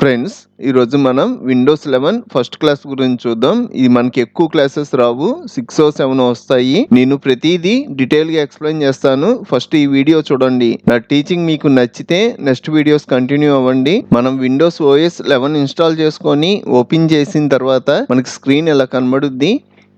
Friends, ఈరోజు మనం Windows 11 first class గురించి చూద్దాం. ఇది మనకి ఎక్కువ క్లాసెస్ రావు, 6 7 వస్తాయి. నేను ప్రతిదీ డీటెయిల్గా ఎక్స్ప్లెయిన్ చేస్తాను. ఫస్ట్ ఈ వీడియో చూడండి. నా టీచింగ్ మీకు నచ్చితే నెక్స్ట్ వీడియోస్ కంటిన్యూ అవ్వండి. మనం విండోస్ OS 11 ఇన్స్టాల్ చేసుకొని ఓపెన్ చేసిన తర్వాత మనకి స్క్రీన్ ఇలా కనబడుద్ది.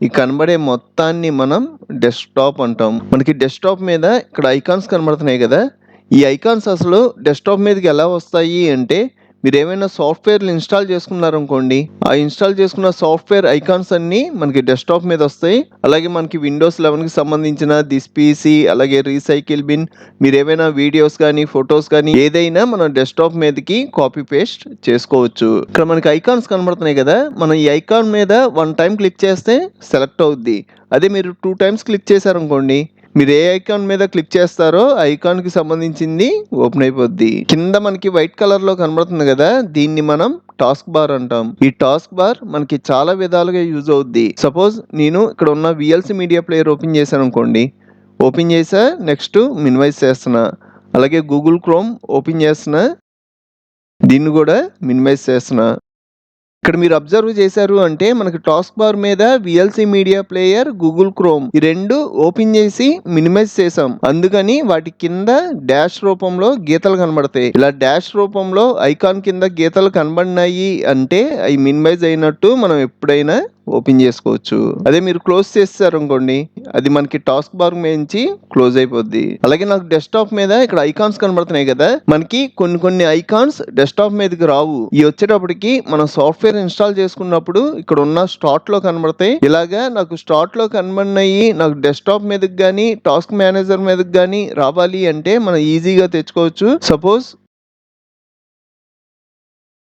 ఈ కనబడే మొత్తాన్ని మనం డెస్క్టాప్ అంటాం. మనకి డెస్క్టాప్ మీద ఇక్కడ ఐకాన్స్ కనబడుతున్నాయి కదా, ఈ ఐకాన్స్ అసలు డెస్క్టాప్ మీదకి ఎలా వస్తాయి అంటే, మీరు ఏమైనా సాఫ్ట్వేర్లు ఇన్స్టాల్ చేసుకున్నారనుకోండి, ఆ ఇన్స్టాల్ చేసుకున్న సాఫ్ట్వేర్ ఐకాన్స్ అన్ని మనకి డెస్క్టాప్ మీద వస్తాయి. అలాగే మనకి విండోస్ 11కి సంబంధించిన దిస్ పీసీ, అలాగే రీసైకిల్ బిన్, మీరు ఏమైనా వీడియోస్ కానీ ఫొటోస్ కానీ ఏదైనా మనం డెస్క్టాప్ మీదకి కాపీ పేస్ట్ చేసుకోవచ్చు. ఇక్కడ మనకి ఐకాన్స్ కనబడుతున్నాయి కదా, మనం ఈ ఐకాన్ మీద 1 టైం క్లిక్ చేస్తే సెలెక్ట్ అవుద్ది. అదే మీరు 2 టైమ్స్ క్లిక్ చేశారనుకోండి, మీరు ఏ ఐకాన్ మీద క్లిక్ చేస్తారో ఐకాన్ కి సంబంధించింది ఓపెన్ అయిపోద్ది. కింద మనకి వైట్ కలర్ లో కనబడుతుంది కదా, దీన్ని మనం టాస్క్ బార్ అంటాం. ఈ టాస్క్ బార్ మనకి చాలా విధాలుగా యూజ్ అవుద్ది. సపోజ్ నేను ఇక్కడ ఉన్న VLC మీడియా ప్లేయర్ ఓపెన్ చేశాను అనుకోండి, ఓపెన్ చేసా, నెక్స్ట్ మినిమైజ్ చేస్తున్నా. అలాగే గూగుల్ క్రోమ్ ఓపెన్ చేస్తున్నా, దీన్ని కూడా మినిమైజ్ చేస్తున్నా. ఇక్కడ మీరు అబ్జర్వ్ చేశారు అంటే మనకి టాస్క్ బార్ మీద VLC media player, Google chrome ఈ రెండు ఓపెన్ చేసి మినిమైజ్ చేసాం. అందుకని వాటి కింద డాష్ రూపంలో గీతలు కనబడతాయి. ఇలా డాష్ రూపంలో ఐకాన్ కింద గీతలు కనబడినాయి అంటే అవి మినిమైజ్ అయినట్టు మనం ఎప్పుడైనా ఓపెన్ చేసుకోవచ్చు. అదే మీరు క్లోజ్ చేస్తారు అనుకోండి, అది మనకి టాస్క్ బార్ నుంచి క్లోజ్ అయిపోద్ది. అలాగే నాకు డెస్క్టాప్ మీద ఇక్కడ ఐకాన్స్ కనబడుతున్నాయి కదా, మనకి కొన్ని ఐకాన్స్ డెస్క్టాప్ మీదకి రావు. ఇవి వచ్చేటప్పటికి మనం సాఫ్ట్వేర్ ఇన్స్టాల్ చేసుకున్నప్పుడు ఇక్కడ ఉన్న స్టార్ట్ లో కనబడతాయి. ఇలాగా నాకు స్టార్ట్ లో కనబడినాయి నాకు డెస్క్టాప్ మీదకి గానీ టాస్క్ మేనేజర్ మీదకి గానీ రావాలి అంటే మనం ఈజీగా తెచ్చుకోవచ్చు. సపోజ్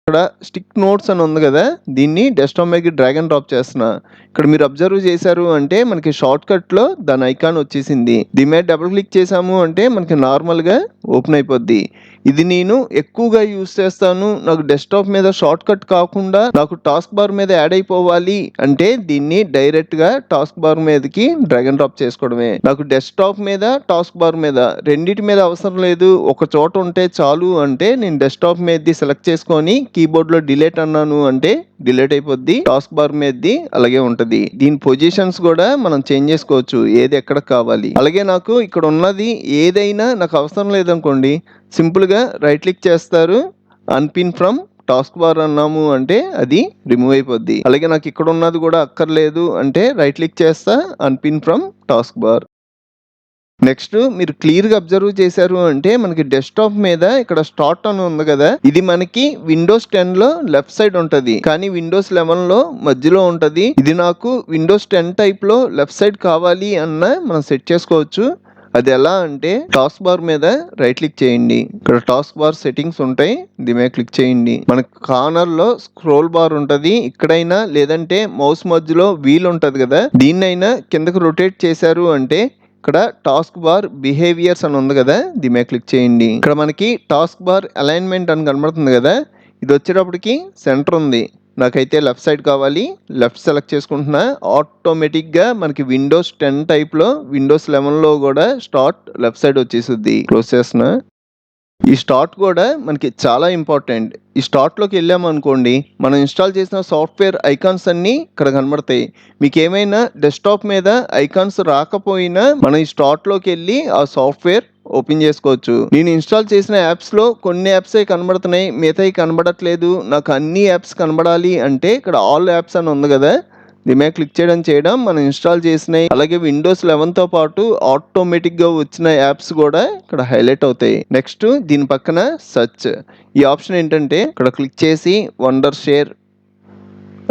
ఇక్కడ స్టిక్ నోట్స్ అని ఉంది కదా, దీన్ని డెస్క్టాప్ మీదకి డ్రాగ్ అండ్ డ్రాప్ చేస్తున్నా. ఇక్కడ మీరు అబ్జర్వ్ చేశారు అంటే మనకి షార్ట్ కట్ లో దాని ఐకాన్ వచ్చేసింది. దీని మీద డబుల్ క్లిక్ చేసాము అంటే మనకి నార్మల్ గా ఓపెన్ అయిపోద్ది. ఇది నేను ఎక్కువగా యూస్ చేస్తాను. నాకు డెస్క్టాప్ మీద షార్ట్ కట్ కాకుండా నాకు టాస్క్ బార్ మీద యాడ్ అయిపోవాలి అంటే దీన్ని డైరెక్ట్ గా టాస్క్ బార్ మీదకి డ్రాగ్ అండ్ డ్రాప్ చేసుకోవడమే. నాకు డెస్క్టాప్ మీద టాస్క్ బార్ మీద రెండింటి మీద అవసరం లేదు, ఒక చోట ఉంటే చాలు అంటే నేను డెస్క్టాప్ మీదది సెలెక్ట్ చేసుకొని కీబోర్డ్ లో డిలీట్ అన్నాను అంటే డిలీట్ అయిపోద్ది. టాస్క్ బార్ మీదది అలాగే ఉంటది. దీని పొజిషన్స్ కూడా మనం చేంజ్ చేసుకోవచ్చు, ఏది ఎక్కడ కావాలి. అలాగే నాకు ఇక్కడ ఉన్నది ఏదైనా నాకు అవసరం లేదనుకోండి, సింపుల్ గా రైట్ క్లిక్ చేస్తారు, అన్పిన్ ఫ్రమ్ టాస్క్ బార్ అన్నాము అంటే అది రిమూవ్ అయిపోద్ది. అలాగే నాకు ఇక్కడ ఉన్నది కూడా అక్కర్లేదు అంటే రైట్ క్లిక్ చేస్తా, unpin from task bar. Next మీరు క్లియర్ గా అబ్జర్వ్ చేశారు అంటే మనకి డెస్క్టాప్ మీద ఇక్కడ స్టార్ట్ అని ఉంది కదా, ఇది మనకి విండోస్ 10 లో లెఫ్ట్ సైడ్ ఉంటది, కానీ విండోస్ 11 లో మధ్యలో ఉంటది. ఇది నాకు విండోస్ 10 టైప్ లో లెఫ్ట్ సైడ్ కావాలి అన్న మనం సెట్ చేసుకోవచ్చు. అది ఎలా అంటే టాస్క్ బార్ మీద రైట్ క్లిక్ చేయండి, ఇక్కడ టాస్క్ బార్ సెట్టింగ్స్ ఉంటాయి, దీని మీద క్లిక్ చేయండి. మనకి కార్నర్ లో స్క్రోల్ బార్ ఉంటది, ఇక్కడైనా లేదంటే మౌస్ మధ్యలో వీల్ ఉంటది కదా, దీన్నైనా కిందకు రొటేట్ చేశారు అంటే ఇక్కడ టాస్క్ బార్ బిహేవియర్స్ అని ఉంది కదా, దీని మీద క్లిక్ చేయండి. ఇక్కడ మనకి టాస్క్ బార్ అలైన్మెంట్ అని కనబడుతుంది కదా, ఇది వచ్చేటప్పటికి సెంటర్ ఉంది. నాకైతే లెఫ్ట్ సైడ్ కావాలి, లెఫ్ట్ సెలెక్ట్ చేసుకుంటున్నా. ఆటోమేటిక్గా మనకి విండోస్ 10 టైప్లో విండోస్ 11లో కూడా స్టార్ట్ లెఫ్ట్ సైడ్ వచ్చేస్తుంది. క్లోజ్ చేస్తున్నా. ఈ స్టార్ట్ కూడా మనకి చాలా ఇంపార్టెంట్. ఈ స్టార్ట్లోకి వెళ్ళామనుకోండి, మనం ఇన్స్టాల్ చేసిన సాఫ్ట్వేర్ ఐకాన్స్ అన్నీ ఇక్కడ కనబడతాయి. మీకు ఏమైనా డెస్క్టాప్ మీద ఐకాన్స్ రాకపోయినా మనం ఈ స్టార్ట్లోకి వెళ్ళి ఆ సాఫ్ట్వేర్ ఓపెన్ చేసుకోవచ్చు. నేను ఇన్స్టాల్ చేసిన యాప్స్లో కొన్ని యాప్సే కనబడుతున్నాయి, మిగతాయి కనబడట్లేదు, నాకు అన్ని యాప్స్ కనబడాలి అంటే ఇక్కడ ఆల్ యాప్స్ అని ఉంది కదా, దీని మీద క్లిక్ చేయడం మనం ఇన్స్టాల్ చేసినాయి. అలాగే విండోస్ 11తో పాటు ఆటోమేటిక్గా వచ్చిన యాప్స్ కూడా ఇక్కడ హైలైట్ అవుతాయి. నెక్స్ట్ దీని పక్కన సెర్చ్, ఈ ఆప్షన్ ఏంటంటే ఇక్కడ క్లిక్ చేసి వండర్ షేర్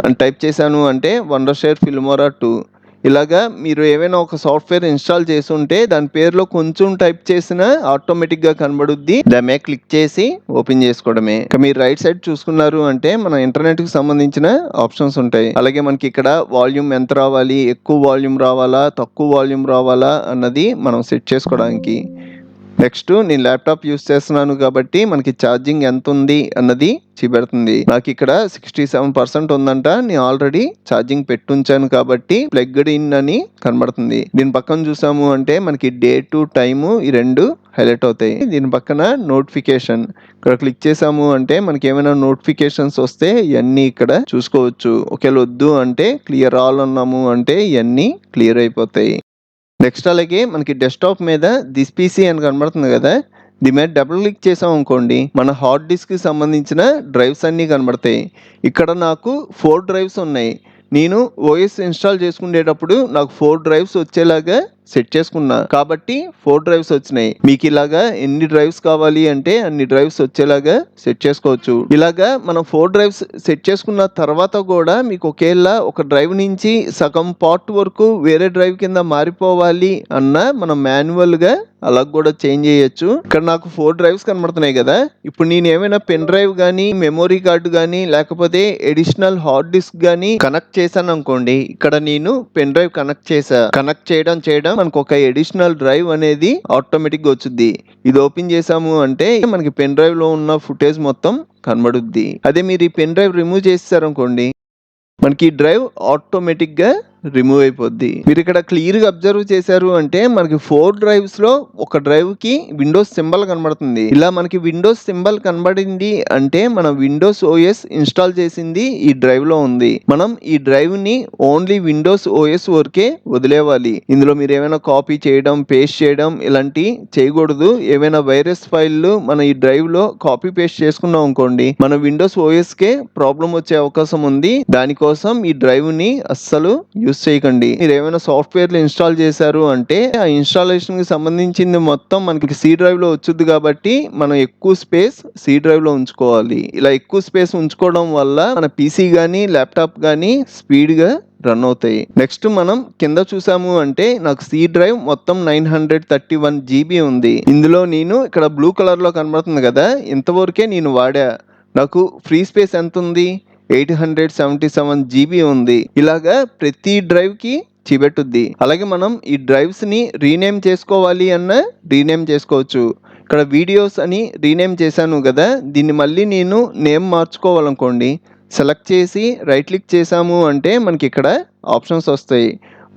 అని టైప్ చేశాను అంటే వండర్ షేర్ ఫిల్మోరా 2. ఇలాగా మీరు ఏమైనా ఒక సాఫ్ట్వేర్ ఇన్స్టాల్ చేసి ఉంటే దాని పేరులో కొంచెం టైప్ చేసినా ఆటోమేటిక్గా కనబడుద్ది. దాని మీద క్లిక్ చేసి ఓపెన్ చేసుకోవడమే. ఇక మీరు రైట్ సైడ్ చూసుకున్నారు అంటే మన ఇంటర్నెట్కి సంబంధించిన ఆప్షన్స్ ఉంటాయి. అలాగే మనకి ఇక్కడ వాల్యూమ్ ఎంత రావాలి, ఎక్కువ వాల్యూమ్ రావాలా, తక్కువ వాల్యూమ్ రావాలా అన్నది మనం సెట్ చేసుకోవడానికి. నెక్స్ట్ నేను ల్యాప్టాప్ యూస్ చేస్తున్నాను కాబట్టి మనకి ఛార్జింగ్ ఎంత ఉంది అన్నది చూపెడుతుంది. నాకు ఇక్కడ 67% ఉందంట. నేను ఆల్రెడీ ఛార్జింగ్ పెట్టుంచాను కాబట్టి ప్లగ్డ్ ఇన్ అని కనబడుతుంది. దీని పక్కన చూసాము అంటే మనకి డేటు టైము ఈ రెండు హైలైట్ అవుతాయి. దీని పక్కన నోటిఫికేషన్ ఇక్కడ క్లిక్ చేసాము అంటే మనకి ఏమైనా నోటిఫికేషన్స్ వస్తే ఇవన్నీ ఇక్కడ చూసుకోవచ్చు. ఒకవేళ వద్దు అంటే క్లియర్ ఆల్ అన్నాము అంటే ఇవన్నీ క్లియర్ అయిపోతాయి. నెక్స్ట్ అలాగే మనకి డెస్క్టాప్ మీద దిస్ పీసీ అని కనబడుతుంది కదా, దీని మీద డబుల్ క్లిక్ చేసాం అనుకోండి మన హార్డ్ డిస్క్కి సంబంధించిన డ్రైవ్స్ అన్నీ కనబడతాయి. ఇక్కడ నాకు 4 డ్రైవ్స్ ఉన్నాయి. నేను ఓఎస్ ఇన్స్టాల్ చేసుకునేటప్పుడు నాకు 4 డ్రైవ్స్ వచ్చేలాగా సెట్ చేసుకున్నా కాబట్టి 4 డ్రైవ్స్ వచ్చినాయి. మీకు ఇలాగా ఎన్ని డ్రైవ్స్ కావాలి అంటే అన్ని డ్రైవ్స్ వచ్చేలాగా సెట్ చేసుకోవచ్చు. ఇలాగా మనం 4 డ్రైవ్స్ సెట్ చేసుకున్న తర్వాత కూడా మీకు ఒకేలా ఒక డ్రైవ్ నుంచి సగం పార్ట్ వరకు వేరే డ్రైవ్ కింద మారిపోవాలి అన్న మనం మాన్యువల్గా అలా కూడా చేంజ్ చేయొచ్చు. ఇక్కడ నాకు 4 డ్రైవ్స్ కనబడుతున్నాయి కదా, ఇప్పుడు నేను ఏమైనా పెన్ డ్రైవ్ కానీ మెమొరీ కార్డు కానీ లేకపోతే ఎడిషనల్ హార్డ్ డిస్క్ కానీ కనెక్ట్ చేశాను అనుకోండి, ఇక్కడ నేను పెన్ డ్రైవ్ కనెక్ట్ చేయడం మనకు ఒక ఎడిషనల్ డ్రైవ్ అనేది ఆటోమేటిక్ గా వచ్చుద్ది. ఇది ఓపెన్ చేసాము అంటే మనకి పెన్ డ్రైవ్ లో ఉన్న ఫుటేజ్ మొత్తం కనబడుద్ది. అదే మీరు ఈ పెన్ డ్రైవ్ రిమూవ్ చేస్తారు అనుకోండి మనకి డ్రైవ్ ఆటోమేటిక్ గా రిమూవ్ అయిపోద్ది. మీరు ఇక్కడ క్లియర్ గా అబ్జర్వ్ చేశారు అంటే మనకి 4 డ్రైవ్స్ లో ఒక డ్రైవ్ కి విండోస్ సింబల్ కనబడుతుంది. ఇలా మనకి విండోస్ సింబల్ కనబడింది అంటే మన విండోస్ ఓఎస్ ఇన్స్టాల్ చేసింది ఈ డ్రైవ్ లో ఉంది. మనం ఈ డ్రైవ్ ని ఓన్లీ విండోస్ ఓఎస్ వరకే వదిలేవాలి. ఇందులో మీరు ఏమైనా కాపీ చేయడం పేస్ట్ చేయడం ఇలాంటి చేయకూడదు. ఏమైనా వైరస్ ఫైల్ మన ఈ డ్రైవ్ లో కాపీ పేస్ట్ చేసుకున్నాం అనుకోండి మన విండోస్ ఓఎస్ కే ప్రాబ్లం వచ్చే అవకాశం ఉంది. దానికోసం ఈ డ్రైవ్ ని అస్సలు యూస్ చేయకండి. మీరు ఏమైనా సాఫ్ట్వేర్లు ఇన్స్టాల్ చేశారు అంటే ఆ ఇన్స్టాలేషన్ కి సంబంధించింది మొత్తం మనకి సి డ్రైవ్ లో వచ్చుద్ది కాబట్టి మనం ఎక్కువ స్పేస్ సి డ్రైవ్ లో ఉంచుకోవాలి. ఇలా ఎక్కువ స్పేస్ ఉంచుకోవడం వల్ల మన పీసీ గానీ ల్యాప్టాప్ గానీ స్పీడ్ గా రన్ అవుతాయి. నెక్స్ట్ మనం కింద చూసాము అంటే నాకు సి డ్రైవ్ మొత్తం 931 GB ఉంది. ఇందులో నేను ఇక్కడ బ్లూ కలర్ లో కనబడుతుంది కదా, ఇంతవరకే నేను వాడా. నాకు ఫ్రీ స్పేస్ ఎంత ఉంది 877 GB ఉంది. ఇలాగా ప్రతి డ్రైవ్ కి చూపెట్టుద్ది. అలాగే మనం ఈ డ్రైవ్స్ ని రీనేమ్ చేసుకోవాలి అన్న రీనేమ్ చేసుకోవచ్చు. ఇక్కడ వీడియోస్ అని రీనేమ్ చేశాను కదా, దీన్ని మళ్ళీ నేను నేమ్ మార్చుకోవాలనుకోండి సెలెక్ట్ చేసి రైట్ క్లిక్ చేసాము అంటే మనకి ఇక్కడ ఆప్షన్స్ వస్తాయి.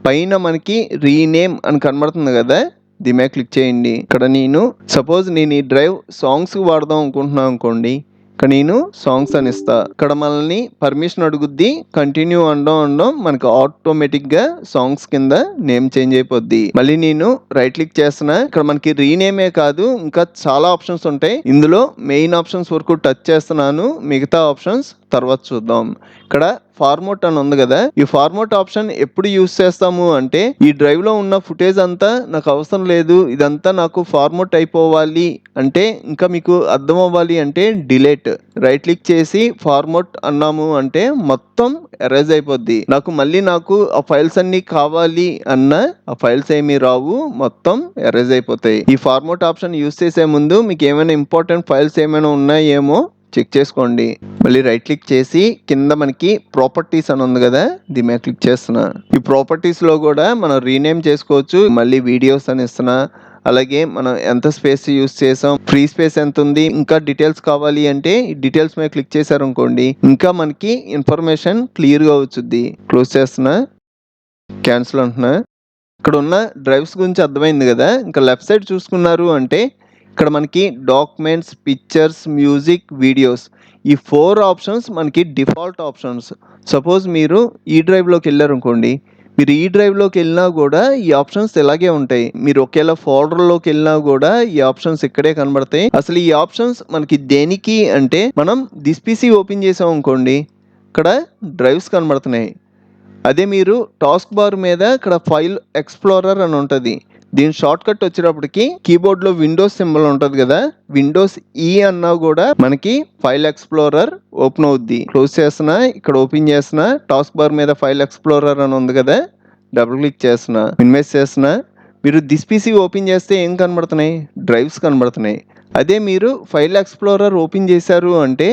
పైన మనకి రీనేమ్ అని కనబడుతుంది కదా, దీని మీద క్లిక్ చేయండి. ఇక్కడ నేను సపోజ్ నేను ఈ డ్రైవ్ సాంగ్స్ వాడదాం అనుకుంటున్నాను అనుకోండి, ఇక్కడ నేను సాంగ్స్ అని ఇస్తా. ఇక్కడ మనల్ని పర్మిషన్ అడుగుద్ది. కంటిన్యూ అనడం మనకి ఆటోమేటిక్ గా సాంగ్స్ కింద నేమ్ చేంజ్ అయిపోద్ది. మళ్ళీ నేను రైట్ క్లిక్ చేస్తున్నా. ఇక్కడ మనకి రీనేమే కాదు ఇంకా చాలా ఆప్షన్స్ ఉంటాయి. ఇందులో మెయిన్ ఆప్షన్స్ వరకు టచ్ చేస్తున్నాను, మిగతా ఆప్షన్స్ తర్వాత చూద్దాం. ఇక్కడ ఫార్మోట్ అని ఉంది కదా, ఈ ఫార్మోట్ ఆప్షన్ ఎప్పుడు యూస్ చేస్తాము అంటే ఈ డ్రైవ్ లో ఉన్న ఫుటేజ్ అంతా నాకు అవసరం లేదు, ఇదంతా నాకు ఫార్మోట్ అయిపోవాలి అంటే ఇంకా మీకు అర్థం అవ్వాలి అంటే డిలీట్ రైట్ క్లిక్ చేసి ఫార్మోట్ అన్నాము అంటే మొత్తం ఎరేజ్ అయిపోద్ది. నాకు ఆ ఫైల్స్ అన్ని కావాలి అన్న ఆ ఫైల్స్ ఏమీ రావు, మొత్తం ఎరేజ్ అయిపోతాయి. ఈ ఫార్మోట్ ఆప్షన్ యూస్ చేసే ముందు మీకు ఏమైనా ఇంపార్టెంట్ ఫైల్స్ ఏమైనా ఉన్నాయేమో చెక్ చేసుకోండి. మళ్ళీ రైట్ క్లిక్ చేసి కింద మనకి ప్రాపర్టీస్ అని ఉంది కదా, దీని మీద క్లిక్ చేస్తున్నా. ఈ ప్రాపర్టీస్ లో కూడా మనం రీనేమ్ చేసుకోవచ్చు. మళ్ళీ వీడియోస్ అని ఇస్తున్నా. అలాగే మనం ఎంత స్పేస్ యూస్ చేసాం, ఫ్రీ స్పేస్ ఎంత ఉంది, ఇంకా డీటెయిల్స్ కావాలి అంటే ఈ డీటెయిల్స్ మీద క్లిక్ చేశారు అనుకోండి ఇంకా మనకి ఇన్ఫర్మేషన్ క్లియర్ గా వచ్చుద్ది. క్లోజ్ చేస్తున్నా, క్యాన్సిల్ అంటున్నా. ఇక్కడ ఉన్న డ్రైవ్స్ గురించి అర్థమైంది కదా. ఇంకా లెఫ్ట్ సైడ్ చూసుకున్నారు అంటే ఇక్కడ మనకి డాక్యుమెంట్స్, పిక్చర్స్, మ్యూజిక్, వీడియోస్ ఈ 4 ఆప్షన్స్ మనకి డిఫాల్ట్ ఆప్షన్స్. సపోజ్ మీరు ఈ డ్రైవ్లోకి వెళ్ళారు అనుకోండి, మీరు ఈ డ్రైవ్లోకి వెళ్ళినా కూడా ఈ ఆప్షన్స్ ఇలాగే ఉంటాయి. మీరు ఒకేలా ఫోల్డర్లోకి వెళ్ళినా కూడా ఈ ఆప్షన్స్ ఇక్కడే కనబడతాయి. అసలు ఈ ఆప్షన్స్ మనకి దేనికి అంటే మనం దిస్ పీసీ ఓపెన్ చేసాం అనుకోండి ఇక్కడ డ్రైవ్స్ కనబడుతున్నాయి. అదే మీరు టాస్క్ బార్ మీద ఇక్కడ ఫైల్ ఎక్స్ప్లోరర్ అని ఉంటుంది, దీని షార్ట్ కట్ వచ్చేటప్పటికి కీబోర్డ్ లో విండోస్ సింబల్ ఉంటుంది కదా, విండోస్ ఈ అన్నా కూడా మనకి ఫైల్ ఎక్స్ప్లోరర్ ఓపెన్ అవుద్ది. క్లోజ్ చేస్తున్నా, ఇక్కడ ఓపెన్ చేస్తున్నా, టాస్క్ బార్ మీద ఫైల్ ఎక్స్ప్లోరర్ అని ఉంది కదా, డబుల్ క్లిక్ చేస్తున్నా, ఇన్వెస్ట్ చేస్తున్నా. మీరు దిస్ పీసీ ఓపెన్ చేస్తే ఏం కనబడుతున్నాయి, డ్రైవ్స్ కనబడుతున్నాయి. అదే మీరు ఫైల్ ఎక్స్ప్లోరర్ ఓపెన్ చేశారు అంటే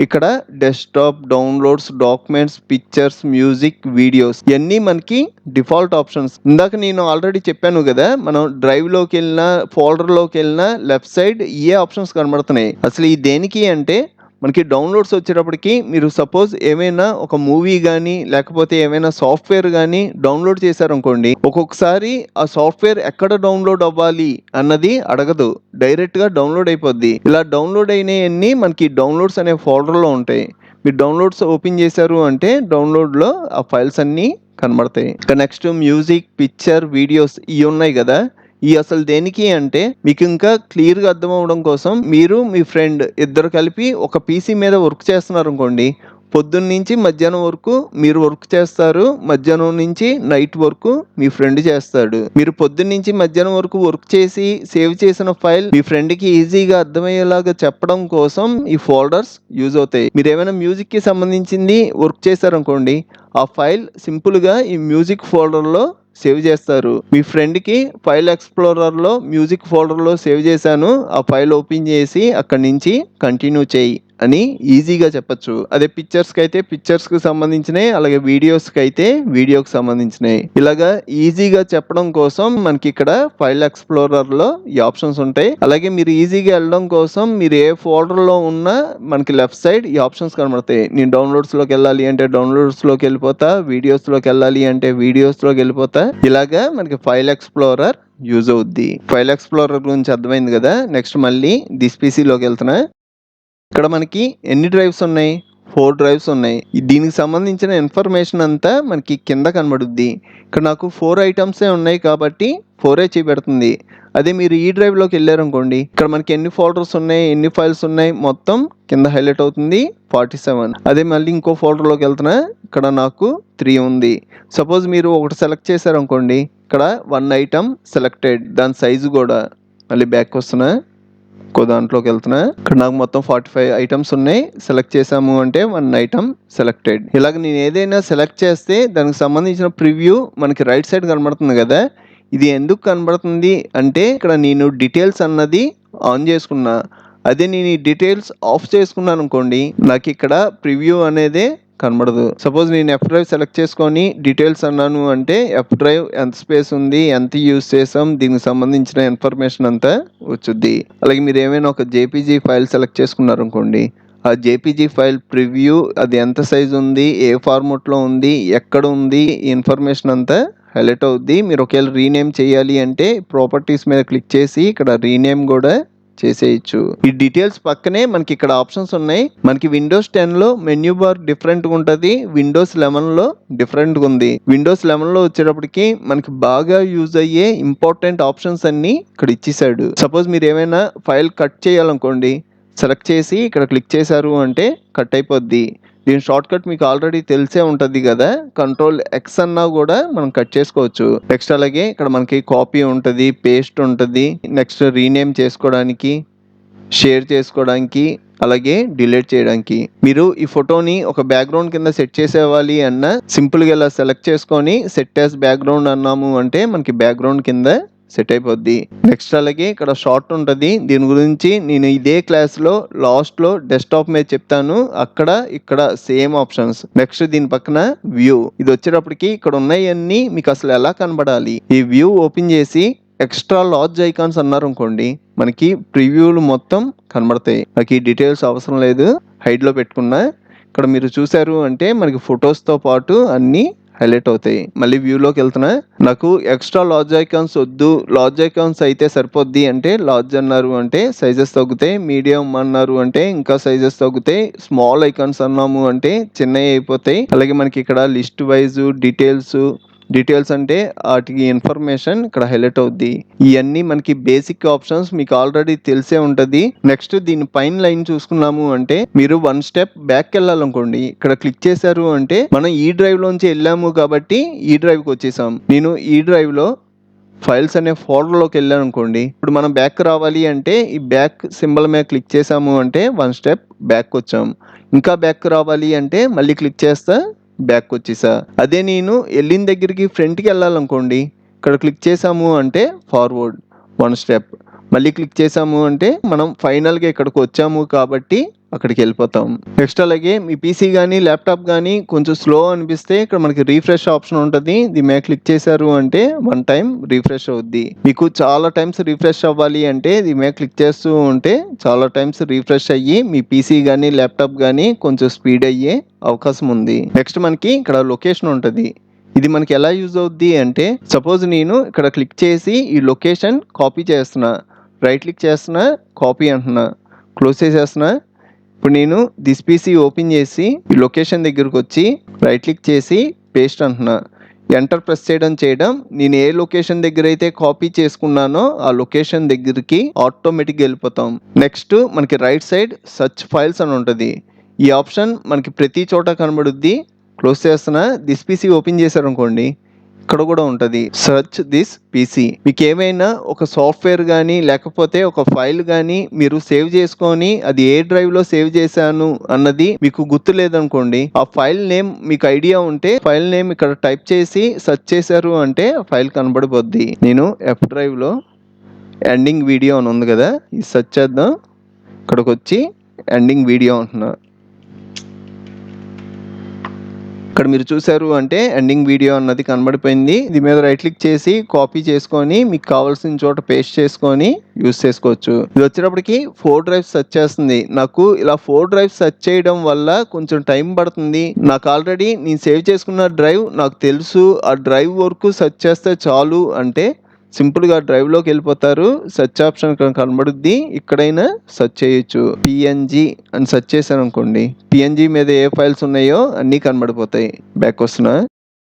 ఇక్కడ desktop, downloads, documents, pictures, music, videos ఇవన్నీ మనకి డిఫాల్ట్ ఆప్షన్స్. ఇందాక నేను ఆల్రెడీ చెప్పాను కదా, మనం డ్రైవ్లోకి వెళ్ళినా ఫోల్డర్లోకి వెళ్ళినా లెఫ్ట్ సైడ్ ఏ ఆప్షన్స్ కనబడుతున్నాయి. అసలు ఈ దేనికి అంటే మనకి డౌన్లోడ్స్ వచ్చేటప్పటికి మీరు సపోజ్ ఏమైనా ఒక మూవీ కానీ లేకపోతే ఏమైనా సాఫ్ట్వేర్ కానీ డౌన్లోడ్ చేశారనుకోండి, ఒక్కొక్కసారి ఆ సాఫ్ట్వేర్ ఎక్కడ డౌన్లోడ్ అవ్వాలి అన్నది అడగదు, డైరెక్ట్గా డౌన్లోడ్ అయిపోద్ది. ఇలా డౌన్లోడ్ అయినవన్నీ మనకి డౌన్లోడ్స్ అనే ఫోల్డర్లో ఉంటాయి. మీరు డౌన్లోడ్స్ ఓపెన్ చేశారు అంటే డౌన్లోడ్లో ఆ ఫైల్స్ అన్నీ కనబడతాయి. ఇక నెక్స్ట్ మ్యూజిక్, పిక్చర్, వీడియోస్ ఇవి ఉన్నాయి కదా, ఈ అసలు దేనికి అంటే మీకు ఇంకా క్లియర్గా అర్థం అవ్వడం కోసం మీరు మీ ఫ్రెండ్ ఇద్దరు కలిపి ఒక పీసీ మీద వర్క్ చేస్తున్నారు అనుకోండి, పొద్దున్న నుంచి మధ్యాహ్నం వరకు మీరు వర్క్ చేస్తారు, మధ్యాహ్నం నుంచి నైట్ వరకు మీ ఫ్రెండ్ చేస్తాడు. మీరు పొద్దున్న నుంచి మధ్యాహ్నం వరకు వర్క్ చేసి సేవ్ చేసిన ఫైల్ మీ ఫ్రెండ్కి ఈజీగా అర్థమయ్యేలాగా చెప్పడం కోసం ఈ ఫోల్డర్స్ యూజ్ అవుతాయి. మీరు ఏమైనా మ్యూజిక్కి సంబంధించింది వర్క్ చేశారనుకోండి, ఆ ఫైల్ సింపుల్గా ఈ మ్యూజిక్ ఫోల్డర్లో సేవ్ చేస్తారు. మీ ఫ్రెండ్కి ఫైల్ ఎక్స్ప్లోరర్లో మ్యూజిక్ ఫోల్డర్లో సేవ్ చేశాను, ఆ ఫైల్ ఓపెన్ చేసి అక్కడి నుంచి కంటిన్యూ చేయి అని ఈజీగా చెప్పచ్చు. అదే పిక్చర్స్కి అయితే పిక్చర్స్కి సంబంధించినవి, అలాగే వీడియోస్కి అయితే వీడియోకి సంబంధించినవి. ఇలాగా ఈజీగా చెప్పడం కోసం మనకి ఇక్కడ ఫైల్ ఎక్స్ప్లోరర్లో ఈ ఆప్షన్స్ ఉంటాయి. అలాగే మీరు ఈజీగా వెళ్ళడం కోసం మీరు ఏ ఫోల్డర్లో ఉన్నా మనకి లెఫ్ట్ సైడ్ ఈ ఆప్షన్స్ కనబడతాయి. నేను డౌన్లోడ్స్లోకి వెళ్ళాలి అంటే డౌన్లోడ్స్లోకి వెళ్ళిపోతా, వీడియోస్లోకి వెళ్ళాలి అంటే వీడియోస్లోకి వెళ్ళిపోతా. ఇలాగా మనకి ఫైల్ ఎక్స్ప్లోరర్ యూజ్ అవుద్ది. ఫైల్ ఎక్స్ప్లోరర్ గురించి అర్థమైంది కదా. నెక్స్ట్ మళ్ళీ దిస్ పీసీలోకి వెళ్తున్నా. ఇక్కడ మనకి ఎన్ని డ్రైవ్స్ ఉన్నాయి? 4 డ్రైవ్స్ ఉన్నాయి. దీనికి సంబంధించిన ఇన్ఫర్మేషన్ అంతా మనకి కింద కనబడుద్ది. ఇక్కడ నాకు 4 ఐటమ్సే ఉన్నాయి కాబట్టి 4 చూపెడుతుంది. అదే మీరు ఈ డ్రైవ్లోకి వెళ్ళారనుకోండి, ఇక్కడ మనకి ఎన్ని ఫోల్డర్స్ ఉన్నాయి, ఎన్ని ఫైల్స్ ఉన్నాయి మొత్తం కింద హైలైట్ అవుతుంది 47. అదే మళ్ళీ ఇంకో ఫోల్డర్లోకి వెళ్తున్నా, ఇక్కడ నాకు 3 ఉంది. సపోజ్ మీరు ఒకటి సెలెక్ట్ చేశారనుకోండి, ఇక్కడ 1 ఐటమ్ సెలెక్టెడ్, దాని సైజు కూడా. మళ్ళీ బ్యాక్ వస్తున్నా, ఇంకో దాంట్లోకి వెళ్తున్నా, ఇక్కడ నాకు మొత్తం 45 ఐటమ్స్ ఉన్నాయి. సెలెక్ట్ చేసాము అంటే 1 ఐటమ్ సెలెక్టెడ్. ఇలాగ నేను ఏదైనా సెలెక్ట్ చేస్తే దానికి సంబంధించిన ప్రివ్యూ మనకి రైట్ సైడ్ కనబడుతుంది కదా. ఇది ఎందుకు కనబడుతుంది అంటే ఇక్కడ నేను డీటెయిల్స్ అన్నది ఆన్ చేసుకున్నా. అదే నేను ఈ డీటెయిల్స్ ఆఫ్ చేసుకున్నాను అనుకోండి, నాకు ఇక్కడ ప్రివ్యూ అనేది కనబడదు. సపోజ్ నేను ఎఫ్ డ్రైవ్ సెలెక్ట్ చేసుకొని డీటెయిల్స్ అన్నాను అంటే ఎఫ్ డ్రైవ్ ఎంత స్పేస్ ఉంది, ఎంత యూజ్ చేసాం, దీనికి సంబంధించిన ఇన్ఫర్మేషన్ అంతా వచ్చుద్ది. అలాగే మీరు ఏమైనా ఒక జేపీజీ ఫైల్ సెలెక్ట్ చేసుకున్నారు అనుకోండి, ఆ జేపీజీ ఫైల్ ప్రివ్యూ అది ఎంత సైజ్ ఉంది, ఏ ఫార్మాట్లో ఉంది, ఎక్కడ ఉంది, ఈ ఇన్ఫర్మేషన్ అంతా హైలైట్ అవుద్ది. మీరు ఒకవేళ రీనేమ్ చేయాలి అంటే ప్రాపర్టీస్ మీద క్లిక్ చేసి ఇక్కడ రీనేమ్ కూడా చేసేయచ్చు. ఈ డీటెయిల్స్ పక్కనే మనకి ఇక్కడ ఆప్షన్స్ ఉన్నాయి. మనకి విండోస్ 10లో మెన్యూ బార్ డిఫరెంట్గా ఉంటుంది, విండోస్ 11లో డిఫరెంట్గా ఉంది. విండోస్ 11లో వచ్చేటప్పటికి మనకి బాగా యూజ్ అయ్యే ఇంపార్టెంట్ ఆప్షన్స్ అన్ని ఇక్కడ ఇచ్చేసాడు. సపోజ్ మీరు ఏమైనా ఫైల్ కట్ చేయాలనుకోండి, సెలెక్ట్ చేసి ఇక్కడ క్లిక్ చేశారు అంటే కట్ అయిపోద్ది. దీని షార్ట్ కట్ మీకు ఆల్రెడీ తెలిసే ఉంటుంది కదా, Ctrl+X అన్నా కూడా మనం కట్ చేసుకోవచ్చు. నెక్స్ట్ అలాగే ఇక్కడ మనకి కాపీ ఉంటుంది, పేస్ట్ ఉంటుంది, నెక్స్ట్ రీనేమ్ చేసుకోవడానికి, షేర్ చేసుకోవడానికి, అలాగే డిలీట్ చేయడానికి. మీరు ఈ ఫోటోని ఒక బ్యాక్గ్రౌండ్ కింద సెట్ చేసేవాలి అన్న సింపుల్గా ఇలా సెలెక్ట్ చేసుకొని సెట్ యాస్ బ్యాక్గ్రౌండ్ అన్నాము అంటే మనకి బ్యాక్గ్రౌండ్ కింద సెట్ అయిపోద్ది. నెక్స్ట్ అలాగే ఇక్కడ షార్ట్ ఉంటుంది, దీని గురించి నేను ఇదే క్లాస్లో లాస్ట్లో డెస్క్టాప్ మీద చెప్తాను. అక్కడ ఇక్కడ సేమ్ ఆప్షన్స్. నెక్స్ట్ దీని పక్కన వ్యూ, ఇది వచ్చేటప్పటికి ఇక్కడ ఉన్నాయన్నీ మీకు అసలు ఎలా కనబడాలి. ఈ వ్యూ ఓపెన్ చేసి ఎక్స్ట్రా లార్జ్ ఐకాన్స్ అన్నారు అనుకోండి, మనకి ప్రివ్యూలు మొత్తం కనబడతాయి. నాకు ఈ డీటెయిల్స్ అవసరం లేదు, హైడ్లో పెట్టుకున్నా. ఇక్కడ మీరు చూసారు అంటే మనకి ఫొటోస్తో పాటు అన్నీ హైలైట్ అవుతాయి. మళ్ళీ వ్యూలోకి వెళ్తున్నా, నాకు ఎక్స్ట్రా లార్జ్ ఐకాన్స్ వద్దు, లార్జ్ ఐకాన్స్ అయితే సరిపోద్ది అంటే లార్జ్ అన్నారు అంటే సైజెస్ తగ్గుతాయి, మీడియం అన్నారు అంటే ఇంకా సైజెస్ తగ్గుతాయి, స్మాల్ ఐకాన్స్ అన్నాము అంటే చిన్నవి అయిపోతాయి. అలాగే మనకి ఇక్కడ లిస్ట్ వైజ్ డీటెయిల్స్ అంటే వాటికి ఇన్ఫర్మేషన్ ఇక్కడ హైలైట్ అవుద్ది. ఇవన్నీ మనకి బేసిక్ ఆప్షన్స్ మీకు ఆల్రెడీ తెలిసే ఉంటుంది. నెక్స్ట్ దీని పైన లైన్ చూసుకున్నాము అంటే మీరు 1 స్టెప్ బ్యాక్ వెళ్ళాలనుకోండి, ఇక్కడ క్లిక్ చేశారు అంటే మనం ఈ డ్రైవ్ లోంచి వెళ్ళాము కాబట్టి ఈ డ్రైవ్కి వచ్చేసాం. నేను ఈ డ్రైవ్ లో ఫైల్స్ అనే ఫోల్డర్లోకి వెళ్ళాను అనుకోండి, ఇప్పుడు మనం బ్యాక్ రావాలి అంటే ఈ బ్యాక్ సింబల్ మీద క్లిక్ చేసాము అంటే 1 స్టెప్ బ్యాక్ వచ్చాం. ఇంకా బ్యాక్ రావాలి అంటే మళ్ళీ క్లిక్ చేస్తా, బ్యాక్ వచ్చేసా. అదే నేను వెళ్ళిన దగ్గరికి ఫ్రంట్కి వెళ్ళాలనుకోండి, ఇక్కడ క్లిక్ చేసాము అంటే ఫార్వర్డ్ 1 స్టెప్, మళ్ళీ క్లిక్ చేసాము అంటే మనం ఫైనల్గా ఇక్కడికి వచ్చాము కాబట్టి అక్కడికి వెళ్ళిపోతాం. నెక్స్ట్ అలాగే మీ పీసీ కానీ ల్యాప్టాప్ కానీ కొంచెం స్లో అనిపిస్తే ఇక్కడ మనకి రీఫ్రెష్ ఆప్షన్ ఉంటుంది. దీని మీద క్లిక్ చేశారు అంటే 1 టైం రీఫ్రెష్ అవుద్ది. మీకు చాలా టైమ్స్ రీఫ్రెష్ అవ్వాలి అంటే దీని మీద క్లిక్ చేస్తూ ఉంటే చాలా టైమ్స్ రీఫ్రెష్ అయ్యి మీ పీసీ కానీ ల్యాప్టాప్ కానీ కొంచెం స్పీడ్ అయ్యే అవకాశం ఉంది. నెక్స్ట్ మనకి ఇక్కడ లొకేషన్ ఉంటుంది. ఇది మనకి ఎలా యూజ్ అవుద్ది అంటే సపోజ్ నేను ఇక్కడ క్లిక్ చేసి ఈ లొకేషన్ కాపీ చేస్తున్నా, రైట్ క్లిక్ చేస్తున్నా, కాపీ అంటున్నా, క్లోజ్ చేసేస్తున్నా. ఇప్పుడు నేను దిస్ పీసీ ఓపెన్ చేసి ఈ లొకేషన్ దగ్గరకు వచ్చి రైట్ క్లిక్ చేసి పేస్ట్ అంటున్నా, ఎంటర్ ప్రెస్ చేయడం నేను ఏ లొకేషన్ దగ్గర అయితే కాపీ చేసుకున్నానో ఆ లొకేషన్ దగ్గరికి ఆటోమేటిక్గా వెళ్ళిపోతాం. నెక్స్ట్ మనకి రైట్ సైడ్ సర్చ్ ఫైల్స్ అని ఉంటుంది. ఈ ఆప్షన్ మనకి ప్రతి చోట కనబడుద్ది. క్లోజ్ చేస్తున్నా, దిస్ పీసీ ఓపెన్ చేశారు అనుకోండి, ఇక్కడ కూడా ఉంటుంది సర్చ్ దిస్ పీసీ. మీకు ఏమైనా ఒక సాఫ్ట్వేర్ కానీ లేకపోతే ఒక ఫైల్ కానీ మీరు సేవ్ చేసుకొని అది ఏ డ్రైవ్లో సేవ్ చేశాను అన్నది మీకు గుర్తు లేదనుకోండి, ఆ ఫైల్ నేమ్ మీకు ఐడియా ఉంటే ఫైల్ నేమ్ ఇక్కడ టైప్ చేసి సెర్చ్ చేశారు అంటే ఫైల్ కనబడిపోద్ది. నేను ఎఫ్ డ్రైవ్లో ఎండింగ్ వీడియో అని ఉంది కదా, ఇది సెర్చ్ చేద్దాం. ఇక్కడికి వచ్చి ఎండింగ్ వీడియో అంటున్నా. ఇక్కడ మీరు చూసారు అంటే ఎండింగ్ వీడియో అన్నది కనబడిపోయింది. దీని మీద రైట్ క్లిక్ చేసి కాపీ చేసుకొని మీకు కావాల్సిన చోట పేస్ట్ చేసుకొని యూస్ చేసుకోవచ్చు. ఇది వచ్చేటప్పటికి 4 డ్రైవ్స్ సెర్చ్ చేస్తుంది. నాకు ఇలా 4 డ్రైవ్స్ సెర్చ్ చేయడం వల్ల కొంచెం టైం పడుతుంది. నాకు ఆల్రెడీ నేను సేవ్ చేసుకున్న డ్రైవ్ నాకు తెలుసు, ఆ డ్రైవ్ వరకు సెర్చ్ చేస్తే చాలు అంటే సింపుల్గా డ్రైవ్లోకి వెళ్ళిపోతారు. సెర్చ్ ఆప్షన్ కనబడుద్ది, ఇక్కడైనా సెర్చ్ చేయొచ్చు. పిఎన్జి అని సెర్చ్ చేశాను అనుకోండి, పిఎన్జి మీద ఏ ఫైల్స్ ఉన్నాయో అన్నీ కనబడిపోతాయి. బ్యాక్ వస్తున్నా.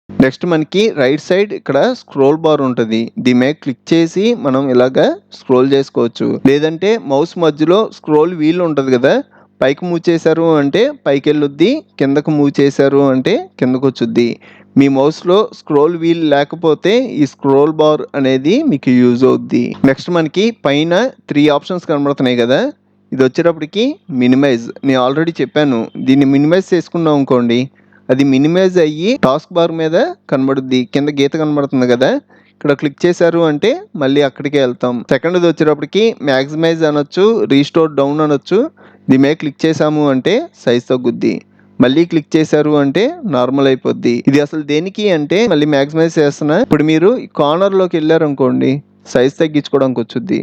నెక్స్ట్ మనకి రైట్ సైడ్ ఇక్కడ స్క్రోల్ బార్ ఉంటుంది. దీని మీద క్లిక్ చేసి మనం ఇలాగా స్క్రోల్ చేసుకోవచ్చు. లేదంటే మౌస్ మధ్యలో స్క్రోల్ వీల్ ఉంటుంది కదా, పైకి మూవ్ చేశారు అంటే పైకి వెళ్ళొద్ది, కిందకు మూవ్ చేశారు అంటే కిందకు వచ్చుద్ది. మీ మౌస్లో స్క్రోల్ వీల్ లేకపోతే ఈ స్క్రోల్ బార్ అనేది మీకు యూజ్ అవుద్ది. నెక్స్ట్ మనకి పైన 3 ఆప్షన్స్ కనబడుతున్నాయి కదా, ఇది వచ్చేటప్పటికి మినిమైజ్. నేను ఆల్రెడీ చెప్పాను, దీన్ని మినిమైజ్ చేసుకున్నాం అనుకోండి, అది మినిమైజ్ అయ్యి టాస్క్ బార్ మీద కనబడుద్ది. కింద గీత కనబడుతుంది కదా, ఇక్కడ క్లిక్ చేశారు అంటే మళ్ళీ అక్కడికే వెళ్తాం. సెకండ్ది వచ్చేటప్పటికి మ్యాక్సిమైజ్ అనొచ్చు, రీస్టోర్ డౌన్ అనొచ్చు. దీని మీద క్లిక్ చేసాము అంటే సైజ్ తగ్గుద్ది. మళ్ళీ క్లిక్ చేశారు అంటే నార్మల్ అయిపోద్ది. ఇది అసలు దేనికి అంటే మళ్ళీ మ్యాక్సిమైజ్ చేస్తున్నా. ఇప్పుడు మీరు ఈ కార్నర్లోకి వెళ్ళారు అనుకోండి, సైజ్ తగ్గించుకోవడానికి వచ్చుద్ది.